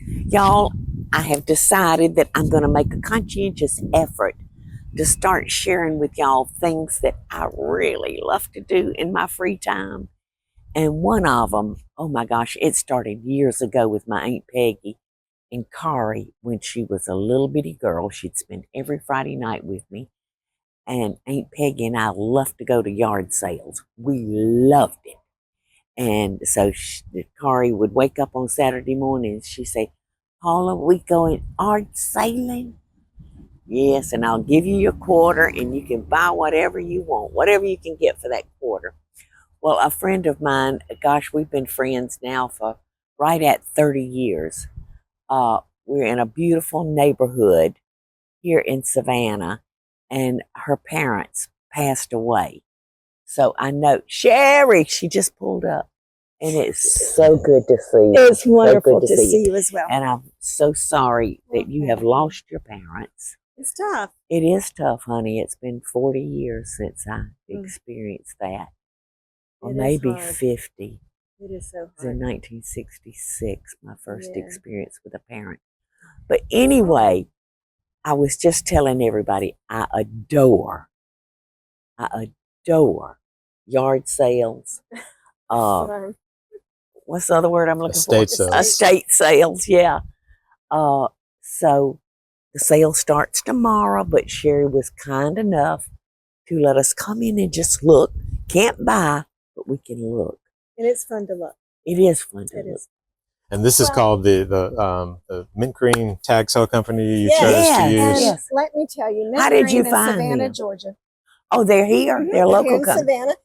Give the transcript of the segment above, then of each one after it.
Y'all, I have decided that I'm going to make a conscientious effort to start sharing with y'all things that I really love to do in my free time. And one of them, oh my gosh, it started years ago with my Aunt Peggy and Kari when she was a little bitty girl. She'd spend every Friday night with me. And Aunt Peggy and I loved to go to yard sales. We loved it. And so Kari would wake up on Saturday morning and she'd say, Paula, we going yard sailing? Yes, and I'll give you your quarter and you can buy whatever you want, whatever you can get for that quarter. Well, a friend of mine, gosh, we've been friends now for right at 30 years. We're in a beautiful neighborhood here in Savannah, and her parents passed away. So I know, Sherry, she just pulled up. And it's so good to see you. It's wonderful to see you as well. And I'm so sorry that you have lost your parents. It's tough. It is tough, honey. It's been 40 years since I experienced that. Or maybe 50. It is so hard. It was in 1966, my first experience with a parent. But anyway, I was just telling everybody, I adore yard sales. What's the other word I'm looking for? Estate sales. Estate sales, yeah. So the sale starts tomorrow, but Sherry was kind enough to let us come in and just look. Can't buy, but we can look. And it's fun to look. It is fun to look. And this is called the Mint Green Tag Sale Company you chose to use. Yes. Let me tell you, How did you find Savannah, them? Georgia. Oh, they're here. They're local here in company. Savannah.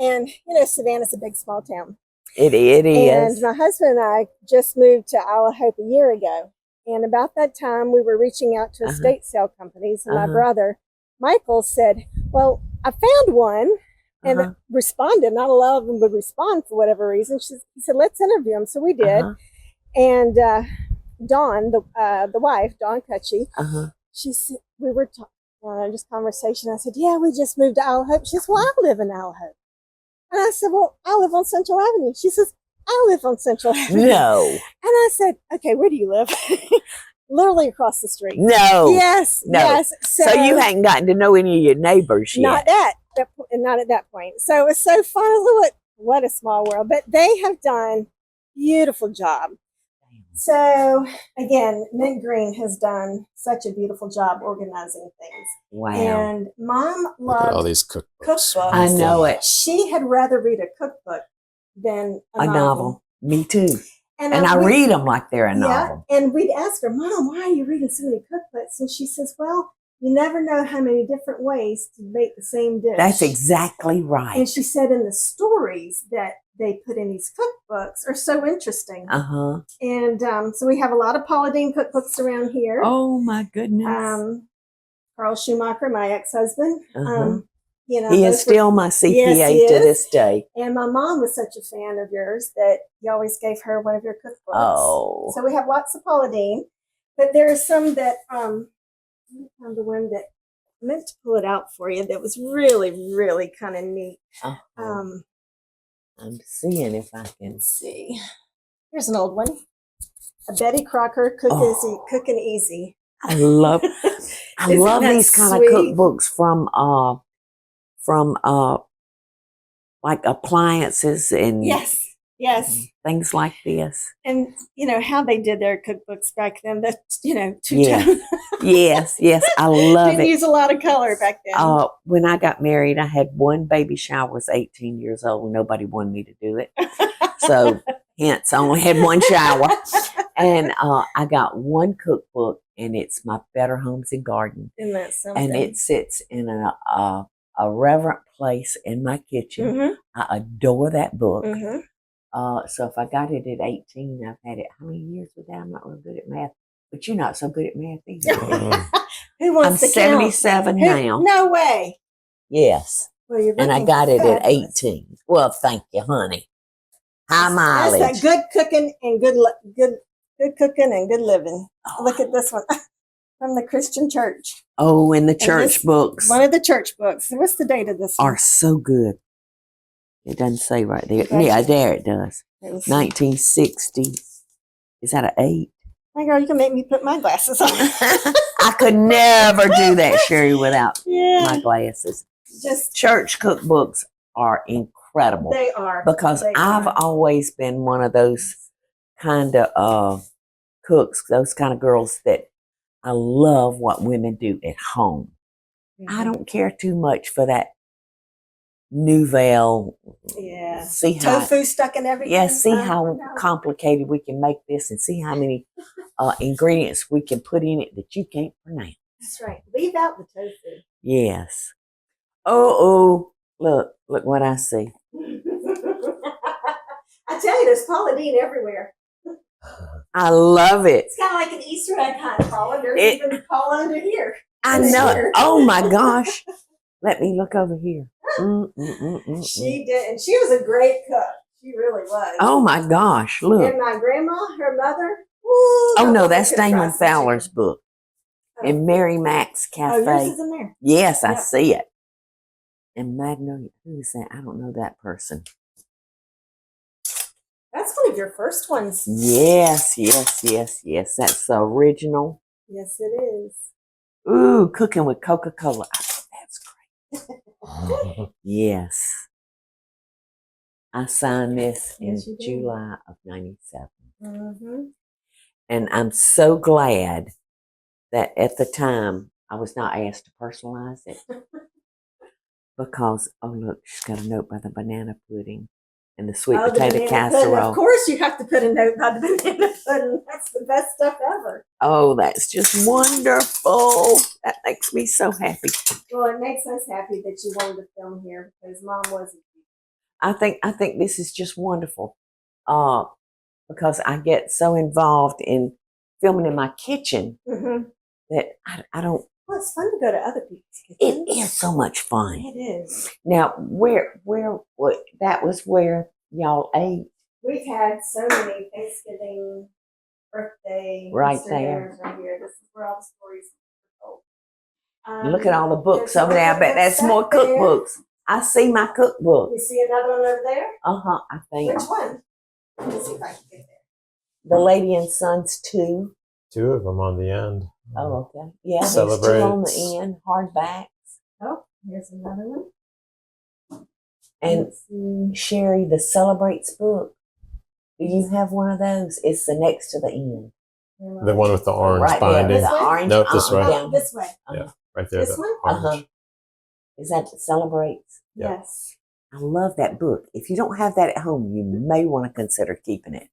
And, you know, Savannah's a big, small town. It is. And my husband and I just moved to Isle of Hope a year ago. And about that time, we were reaching out to estate sale companies. And my brother, Michael, said, well, I found one. And responded. Not a lot of them would respond for whatever reason. He said, let's interview him. So we did. And Dawn, the wife, Dawn Cutchy, she said, we were just conversation. I said, yeah, we just moved to Isle of Hope. She says, well, I live in Isle of Hope. And I said, well, I live on Central Avenue. She says, I live on Central Avenue. No. And I said, okay, where do you live? Literally across the street. No. Yes. No. Yes. So you hadn't gotten to know any of your neighbors yet. Not at that point. So it was so fun. What a small world. But they have done beautiful job. So again, Mint Green has done such a beautiful job organizing things. Wow. And Mom loved all these cookbooks. I know it. She had rather read a cookbook than a novel. Me too. And I read them like they're a novel. And we'd ask her, Mom, why are you reading so many cookbooks? And she says, well, you never know how many different ways to make the same dish. That's exactly right. And she said, in the stories that they put in these cookbooks are so interesting. And so we have a lot of Paula Deen cookbooks around here. Oh my goodness. Carl Schumacher, my ex-husband. You know, he is still my CPA to this day. And my mom was such a fan of yours that you always gave her one of your cookbooks. Oh. So we have lots of Paula Deen, but there are some that the one that I meant to pull it out for you that was really, really kind of neat. I'm seeing if I can see. Here's an old one. A Betty Crocker Cooking Easy. I love these kind of cookbooks from like appliances and yes, things like this. And you know how they did their cookbooks back then. That yes, I love Didn't use a lot of color back then. When I got married, I had one baby shower. I was 18 years old. Nobody wanted me to do it, so hence I only had one shower. And I got one cookbook, and it's my Better Homes and Garden. Isn't that something? And it sits in a reverent place in my kitchen. I adore that book. So if I got it at 18, I've had it how many years with that? I'm not real good at math, but you're not so good at math either. Who wants I'm to count? 77 now. No way. Yes. Well, and I got it at 18. Well, thank you, honey. High mileage. That's good cooking and good cooking and good living. Look at this one from the Christian Church. Oh, and the church books. One of the church books. What's the date of this one? Are so good. It doesn't say right there. Yeah, there it does. 1960. Is that an 8? My girl, you can make me put my glasses on. I could never do that, Sherry, without my glasses. Just church cookbooks are incredible. They are. Because I've always been one of those kind of cooks, those kind of girls that I love what women do at home. I don't care too much for that nouvelle. Yeah. See how tofu stuck in everything. Yeah, see how complicated we can make this and see how many ingredients we can put in it that you can't pronounce. That's right. Leave out the tofu. Yes. Oh, look what I see. I tell you, there's Paula Deen everywhere. I love it. It's kind of like an Easter egg hunt, Paula. There's even Paula under here. I know it. Oh my gosh. Let me look over here. She did, and she was a great cook. She really was. Oh my gosh, look. And my grandma, her mother. Oh no, that's Damon Fowler's book. In Mary Mac's Cafe. Oh, yours is in there. Yes, I see it. And Magnolia, who is that? I don't know that person. That's one of your first ones. Yes. That's the original. Yes, it is. Ooh, Cooking with Coca-Cola. That's great. Yes. I signed this in July of 97. Mm-hmm. And I'm so glad that at the time I was not asked to personalize it. Because, oh look, she's got a note by the banana pudding and the sweet potato casserole. Pudding. Of course you have to put a note by the banana pudding. That's the best stuff ever. Oh, that's just wonderful. That makes me so happy. Well, it makes us happy that you wanted to film here because Mom wasn't. I think this is just wonderful. Because I get so involved in filming in my kitchen that I don't. Well, it's fun to go to other people's It kitchens. is so much fun. It is. Now, that was where y'all ate? We've had so many Thanksgiving, birthday, right Easter there. dinners right here. This is where all the stories are told. Look at all the books over there. I bet that's more cookbooks. I see my cookbook. You see another one over there? I think. Which one? Let me see if I can get there. The Lady and Sons 2. 2 of them on the end. Oh, okay. Yeah, there's 2 on the end, hardbacks. Oh, here's another one. And Sherry, the Celebrates book. Do you have one of those? It's the next to the end. The one with the orange binding. The orange. Nope, this way. Oh, this way. Yeah, right there. This one? Orange. Is that Celebrates? Yeah. Yes. I love that book. If you don't have that at home, you may want to consider keeping it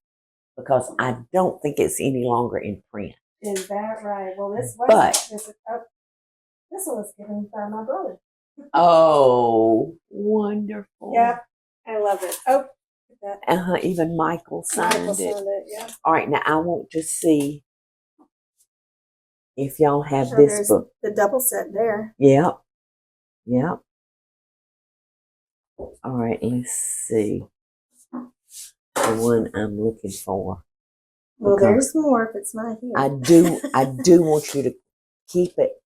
because I don't think it's any longer in print. Is that right? Well, this one. This one was given by my brother. Oh, wonderful. Yeah, I love it. Oh, look at that. Even Michael signed it. Yeah. All right, now I want to see if y'all have this book. The double set there. Yep. All right, let's see. The one I'm looking for. Well, there's more if it's not here. I do want you to keep it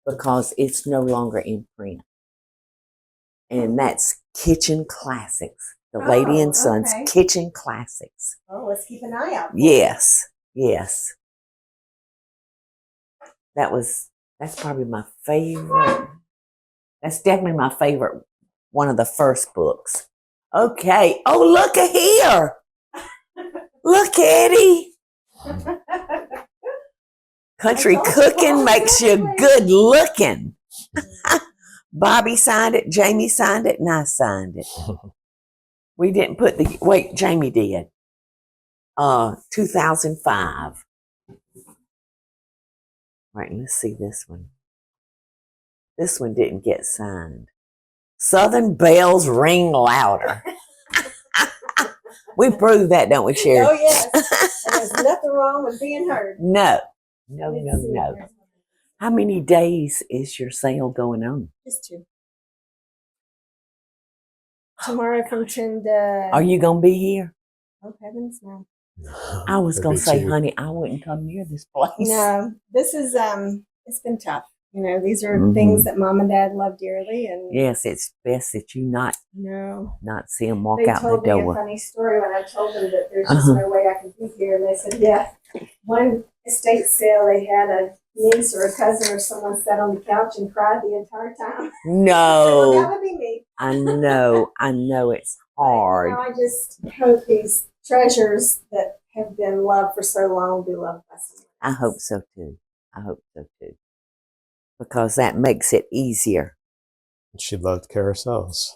because it's no longer in print. And that's Kitchen Classics. The Lady and Sons Kitchen Classics. Oh, let's keep an eye out. Yes. That's probably my favorite. That's definitely my favorite. One of the first books. Okay. Oh, look at here. Look, Eddie. Country cooking makes you good looking. Bobby signed it, Jamie signed it, and I signed it. We didn't put Jamie did. 2005. Right, let's see this one. This one didn't get signed. Southern bells ring louder. We proved that, don't we, Sherry? Oh, yes. And there's nothing wrong with being heard. No. How many days is your sale going on? Just 2. Tomorrow from 10 to... Are you going to be here? Oh, heavens, no. I was going to say, honey, I wouldn't come near this place. No, this is, it's been tough. You know, these are things that Mom and Dad love dearly. And yes, it's best that you not see them walk out the door. They told me a funny story when I told them that there's just no way I could be here. And they said, yeah, one estate sale, they had a niece or a cousin or someone sat on the couch and cried the entire time. No. Well, that would be me. I know it's hard. I just hope these treasures that have been loved for so long will be loved by someone. I hope so too. Because that makes it easier. She loved carousels.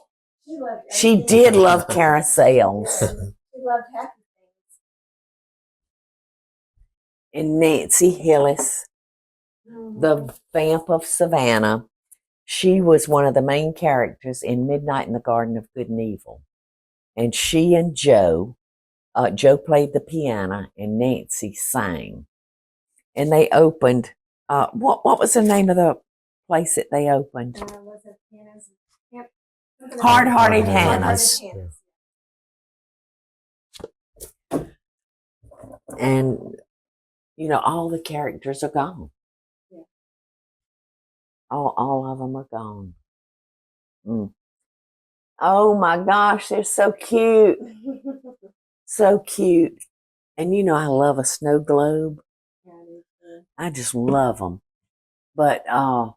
She did love carousels. She loved happy things. And Nancy Hillis, the vamp of Savannah, she was one of the main characters in Midnight in the Garden of Good and Evil. And she and Joe played the piano and Nancy sang. And they opened, what was the name of the place that they opened? Was it Hannah's? Yep. Hard-Hearted Hannah's. And, all the characters are gone. Yeah. All of them are gone. Oh my gosh, they're so cute. So cute. And I love a snow globe. I just love them. But, oh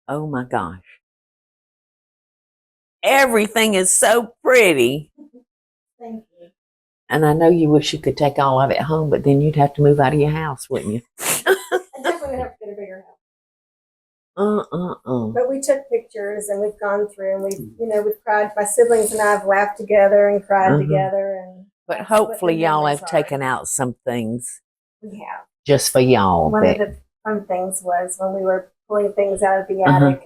my gosh. Everything is so pretty. Thank you. And I know you wish you could take all of it home, but then you'd have to move out of your house, wouldn't you? I definitely have to get a bigger house. But we took pictures and we've gone through and we've cried. My siblings and I have laughed together and cried together. But hopefully y'all have taken out some things. We have. Just for y'all. One of the fun things was when we were pulling things out of the attic.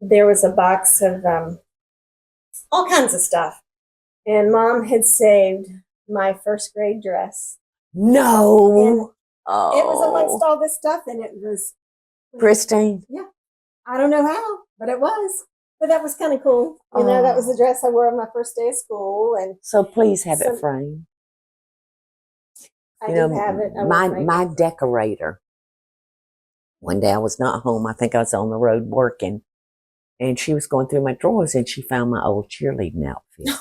There was a box of all kinds of stuff. And Mom had saved my first grade dress. No. And it was amongst all this stuff, and it was pristine. Yeah. I don't know how, but it was. But that was kind of cool. That was the dress I wore on my first day of school. And so please have it framed. I do have it. My decorator, one day I was not home. I think I was on the road working. And she was going through my drawers and she found my old cheerleading outfit.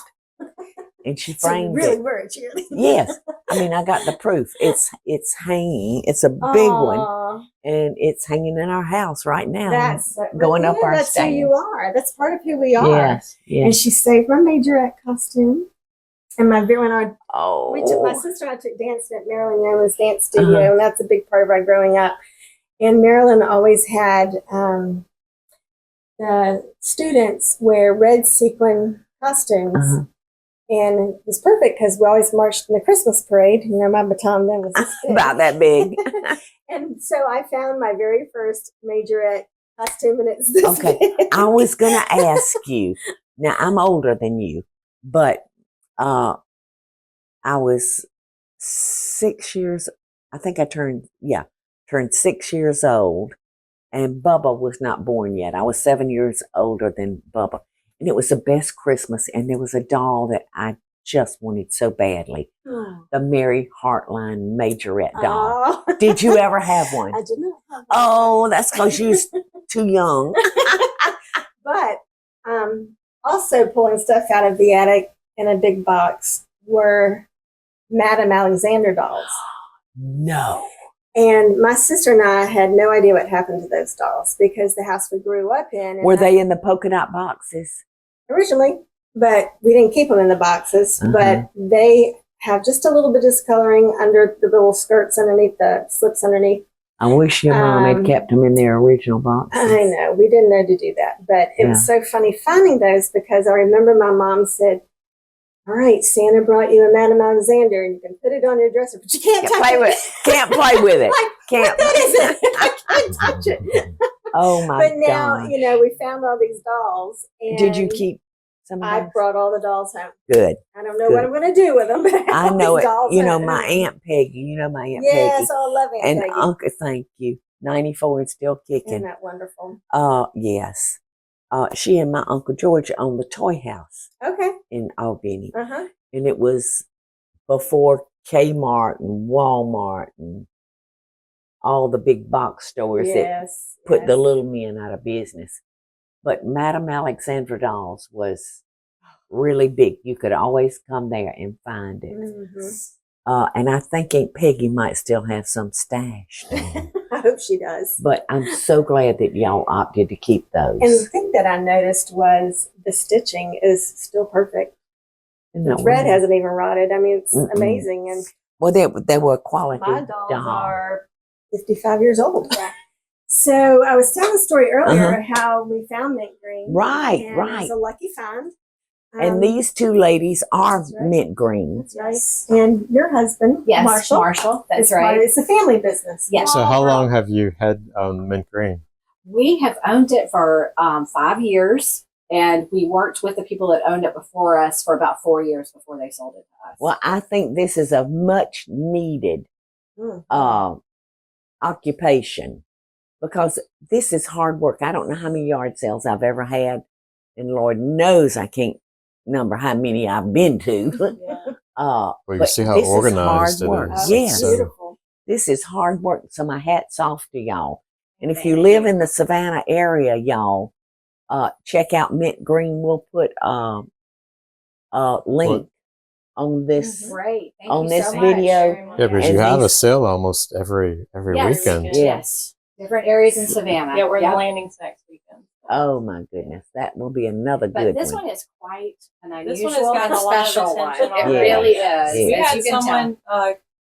And she framed it. So you really it. were a cheerleader. Yes. I mean, I got the proof. It's hanging. It's a big one. And it's hanging in our house right now. That's going up our That's stairs. Who you are. That's part of who we are. Yes. And she saved my majorette costume. And my sister and I took dancing at Marilyn Yeoman's dance studio, and that's a big part of our growing up. And Marilyn always had the students wear red sequin costumes. And it was perfect because we always marched in the Christmas parade. My baton then was this big. About that big. And so I found my very first majorette costume, and it's this big. I was going to ask you. Now, I'm older than you, but I was 6 years, I think I turned 6 years old, and Bubba was not born yet. I was 7 years older than Bubba. And it was the best Christmas, and there was a doll that I just wanted so badly. The Mary Hartline Majorette doll. Did you ever have one? I did not have one. Oh, that's because you was too young. But also pulling stuff out of the attic in a big box were Madame Alexander dolls. No. And my sister and I had no idea what happened to those dolls because the house we grew up in. Were they in the polka dot boxes? Originally, but we didn't keep them in the boxes. But they have just a little bit of discoloring under the little skirts underneath, the slips underneath. I wish your mom had kept them in their original boxes. I know. We didn't know to do that. But it was so funny finding those because I remember my mom said, all right, Santa brought you a Madame Alexander, and you can put it on your dresser, but you can't touch it. Can't play with it. What is it? I can't touch it. Oh my God! But now, we found all these dolls. And did you keep some of those? I brought all the dolls home. Good. I don't know what I'm going to do with them, but I know it. Home. My Aunt Peggy. My Aunt Peggy. Yes, I love Aunt and Peggy. And Uncle, thank you. 94 and still kicking. Isn't that wonderful? Yes. She and my Uncle George owned the toy house. Okay. In Albany. And it was before Kmart and Walmart and all the big box stores that put the little men out of business. But Madame Alexandra dolls was really big. You could always come there and find it. And I think Aunt Peggy might still have some stashed. I hope she does. But I'm so glad that y'all opted to keep those. And the thing that I noticed was the stitching is still perfect. The thread hasn't even rotted. I mean, it's amazing. And well, they were quality. My dolls are 55 years old. So I was telling the story earlier how we found mint green. Right, and right. It was a lucky find. And these two ladies are mint green. That's right. And your husband, Marshall. That's right. It's a family business. Yes. So how long have you had mint green? We have owned it for 5 years, and we worked with the people that owned it before us for about 4 years before they sold it to us. Well, I think this is a much needed occupation because this is hard work. I don't know how many yard sales I've ever had, and Lord knows I can't number how many I've been to. Well, you see how organized it is. Yes. Beautiful. This is hard work. So my hat's off to y'all. And if you live in the Savannah area, y'all, check out Mint Green. We'll put a link on this Great. Thank on you this so video. much. Yeah, because And you have a these- sale almost every weekend. Yes. Different areas in Savannah. Yeah, we're in the landings next weekend. Oh my goodness, that will be another But good this one. one is quite an This unusual one has gotten and a lot of special one. attention It already. really is. Yeah. We As had you can tell. someone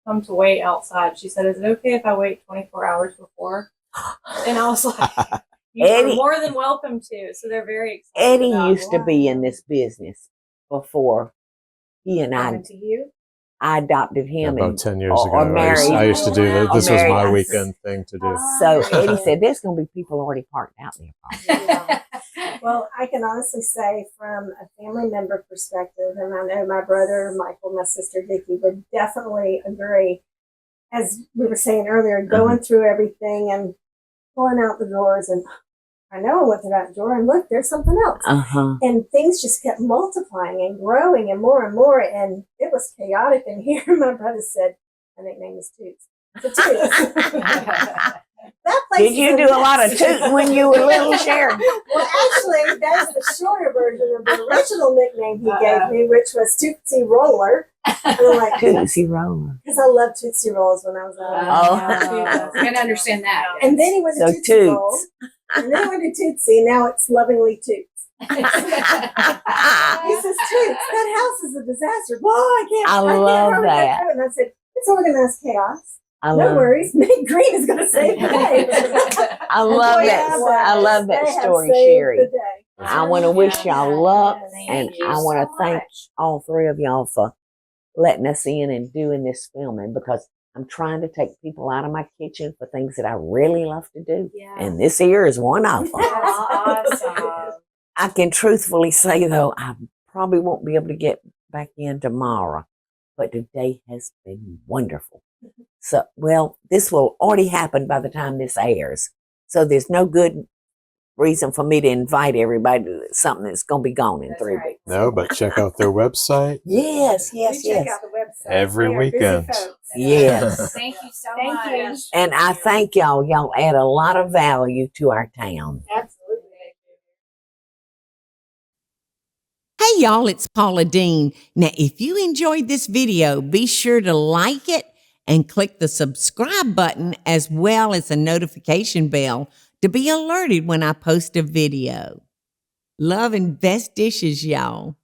come to wait outside. She said, "Is it okay if I wait 24 hours before?" And I was like, "You are Eddie- more than welcome to." So they're very excited. Eddie about used to it. be in this business before he and I To you? I adopted him. About and 10 years or ago. I used to do that. This was married. my weekend thing to do. So Eddie said, "There's going to be people already parked out there." Yeah. Well, I can honestly say from a family member perspective, and I know my brother Michael, my sister Vicki would definitely agree, as we were saying earlier, going through everything and pulling out the drawers, and I know I went through that drawer and look, there's something else. And things just kept multiplying and growing and more, and it was chaotic in here. My brother said, my nickname is Toots. So Toots. That place Did you do a lot of tooting when you were little, Sharon? Well, actually, that's the shorter version of the original nickname he gave me, which was Tootsie Roller. And I'm like, Tootsie Roller. because I loved Tootsie Rolls when I was little. Oh. I can understand that. And then he went to So Tootsie Toots. Roll. And then he went to Tootsie, and now it's lovingly Toots. He says, Toots, that house is a disaster. Boy, I can't love hardly that. get through it. And I said, it's organized chaos. I No love, worries. Mint Green is going to save the day. I love Boy, that. have I love They that have story, saved Sherry. the day. I want to wish y'all luck, and Thank you I want to so thank much. all three of y'all for letting us in and doing this filming because I'm trying to take people out of my kitchen for things that I really love to do. Yeah. And this here is one of them. Awesome. I can truthfully say, though, I probably won't be able to get back in tomorrow, but today has been wonderful. So, well, this will already happen by the time this airs. So there's no good reason for me to invite everybody to something that's going to be gone in That's 3 right. weeks. No, but check out their website. Yes, yes, You check yes. out the website. Every They are busy weekend. folks. Yes. Thank you so Thank much. you. And I thank y'all. Y'all add a lot of value to our town. Absolutely. Hey y'all, it's Paula Deen. Now, if you enjoyed this video, be sure to like it and click the subscribe button as well as the notification bell to be alerted when I post a video. Love and best dishes, y'all.